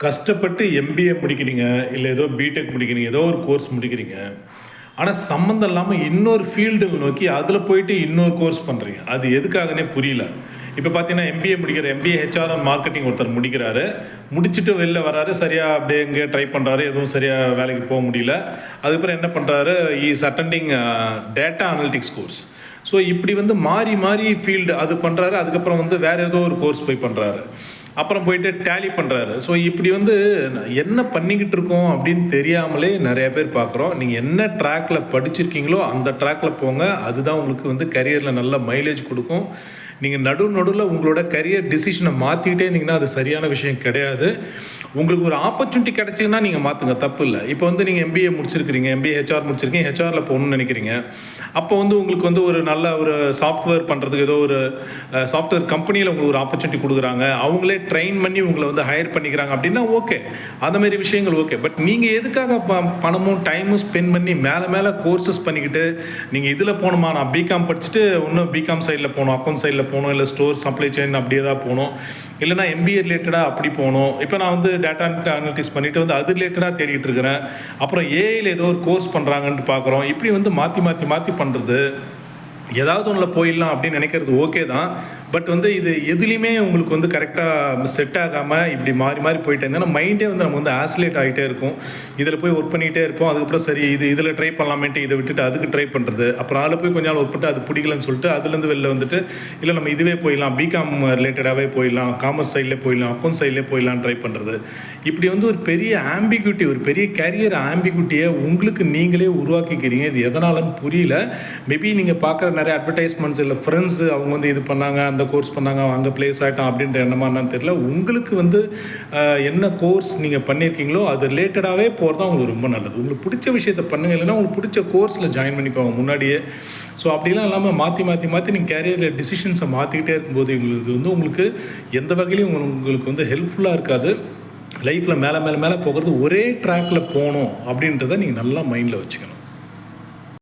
கஷ்டப்பட்டு எம்பிஏ முடிக்கிறீங்க, இல்ல ஏதோ பிடெக் முடிக்கிறீங்க, ஏதோ ஒரு கோர்ஸ் முடிக்கிறீங்க. ஆனா சம்மந்தம் இல்லாம இன்னொரு ஃபீல்டு நோக்கி அதில போயிட்டு இன்னொரு கோர்ஸ் பண்றீங்க. அது எதுக்காகன்னே புரியல. இப்ப பார்த்தீங்கன்னா, எம்பிஏ முடிக்கிற எம்பிஏ ஹெச்ஆர் அண்ட் மார்க்கெட்டிங் ஒருத்தர் முடிக்கிறாரு. முடிச்சுட்டு வெளில வராரு. சரியா அப்படியே எங்கேயோ ட்ரை பண்றாரு. எதுவும் சரியா வேலைக்கு போ முடியல. அதுக்கப்புறம் என்ன பண்றாரு, he is attending data analytics course. So இப்படி வந்து மாறி மாறி ஃபீல்டு அது பண்றாரு. அதுக்கப்புறம் வந்து வேற ஏதோ ஒரு கோர்ஸ் போய் பண்றாரு. அப்புறம் போயிட்டு டேலி பண்ணுறாரு. ஸோ இப்படி வந்து என்ன பண்ணிக்கிட்டு இருக்கோம் அப்படின்னு தெரியாமலே நிறைய பேர் பார்க்குறோம். நீங்கள் என்ன ட்ராக்ல படிச்சிருக்கீங்களோ அந்த ட்ராக்ல போங்க. அதுதான் உங்களுக்கு வந்து கரியரில் நல்ல மைலேஜ் கொடுக்கும். நீங்கள் நடுவில் உங்களோட கரியர் டிசிஷனை மாற்றிக்கிட்டே இருந்தீங்கன்னா அது சரியான விஷயம் கிடையாது. உங்களுக்கு ஒரு ஆப்பர்ச்சுனிட்டி கிடைச்சிங்கன்னா நீங்கள் மாற்றுங்க, தப்பு இல்லை. இப்போ வந்து நீங்கள் எம்பிஏ முடிச்சிருக்கிறீங்க, எம்பிஏ ஹெச்ஆர் முடிச்சிருக்கீங்க, ஹெச்ஆரில் போகணும்னு நினைக்கிறீங்க. அப்போ வந்து உங்களுக்கு வந்து ஒரு நல்ல ஒரு சாஃப்ட்வேர் பண்ணுறதுக்கு ஏதோ ஒரு சாஃப்ட்வேர் கம்பெனியில் உங்களுக்கு ஒரு ஆப்பர்ச்சுனிட்டி கொடுக்குறாங்க. அவங்களே ட்ரெயின் பண்ணி உங்களை வந்து ஹையர் பண்ணிக்கிறாங்க அப்படின்னா ஓகே, அந்தமாரி விஷயங்கள் ஓகே. பட் நீங்கள் எதுக்காக பணமும் டைமும் ஸ்பெண்ட் பண்ணி மேலே கோர்சஸ் பண்ணிக்கிட்டு நீங்கள் இதில் போகணுமா, நான் பிகாம் படிச்சுட்டு இன்னும் பிகாம் சைடில் போகணும், அக்கௌண்ட் சைடில் போகணும், இல்லை ஸ்டோர் சப்ளை செயின் அப்படியே தான் போகணும், இல்லைனா எம்பிஏ ரிலேட்டடாக அப்படி போகணும். இப்போ நான் வந்து டேட்டா அனலிட்டிக்ஸ் பண்ணிவிட்டு வந்து அது ரிலேட்டடாக தேடிட்டு இருக்கிறேன். அப்புறம் ஏஐயில் ஏதோ ஒரு கோர்ஸ் பண்ணுறாங்கன்ட்டு பார்க்குறோம். இப்படி வந்து மாற்றி பண்ணுறது, ஏதாவது ஒன்றில் போயிடலாம் அப்படின்னு நினைக்கிறது ஓகே தான். பட் வந்து இது எதுலேயுமே உங்களுக்கு வந்து கரெக்டாக செட் ஆகாமல் இப்படி மாறி போயிட்டே இருந்தால் மைண்டே வந்து நம்ம வந்து ஆசிலேட் ஆகிட்டே இருக்கும். இதில் போய் ஒர்க் பண்ணிகிட்டே இருப்போம். அதுக்கப்புறம் சரி இதில் ட்ரை பண்ணலாமேன்ட்டு இதை விட்டுட்டு அதுக்கு ட்ரை பண்ணுறது. அப்புறம் அதில் போய் கொஞ்ச நாள் ஒர்க் பண்ணிட்டு அது பிடிக்கலன்னு சொல்லிட்டு அதுலேருந்து வெளில வந்துட்டு இல்லை நம்ம இதுவே போயிடலாம், பிகாம் ரிலேட்டடாகவே போயிடலாம், காமர்ஸ் சைட்லேயே போயிடலாம், அக்கௌண்ட் சைட்லேயே போயிடலாம் ட்ரை பண்ணுறது. இப்படி வந்து ஒரு பெரிய ஆம்பிகுட்டி, ஒரு பெரிய கேரியர் ஆம்பிகுட்டியை உங்களுக்கு நீங்களே உருவாக்கிக்கிறீங்க. இது எதனாலன்னு புரியல. மேபி நீங்கள் பார்க்குற நிறைய அட்வர்டைஸ்மெண்ட்ஸ் இல்லை ஃப்ரெண்ட்ஸு அவங்க வந்து இது பண்ணாங்க, அந்த கோர்ஸ் பண்ணாங்க, அங்கே பிளேஸ் ஆகிட்டோம் அப்படின்ற எண்ணமா என்னன்னு தெரியல. உங்களுக்கு வந்து என்ன கோர்ஸ் நீங்கள் பண்ணியிருக்கீங்களோ அது ரிலேட்டடாகவே போகிறது தான் உங்களுக்கு ரொம்ப நல்லது. உங்களுக்கு பிடிச்ச விஷயத்தை பண்ணுங்கள், இல்லைன்னா உங்களுக்கு பிடிச்ச கோர்ஸில் ஜாயின் பண்ணிக்கோங்க முன்னாடியே. ஸோ அப்படிலாம் இல்லாமல் மாற்றி நீங்கள் கேரியரில் டிசிஷன்ஸை மாற்றிக்கிட்டே இருக்கும்போது இது வந்து உங்களுக்கு எந்த வகையிலையும் உங்களுக்கு வந்து ஹெல்ப்ஃபுல்லாக இருக்காது. லைஃப்பில் மேலே போகிறது ஒரே ட்ராக்கில் போகணும் அப்படின்றத நீங்கள் நல்லா மைண்டில் வச்சுக்கணும்.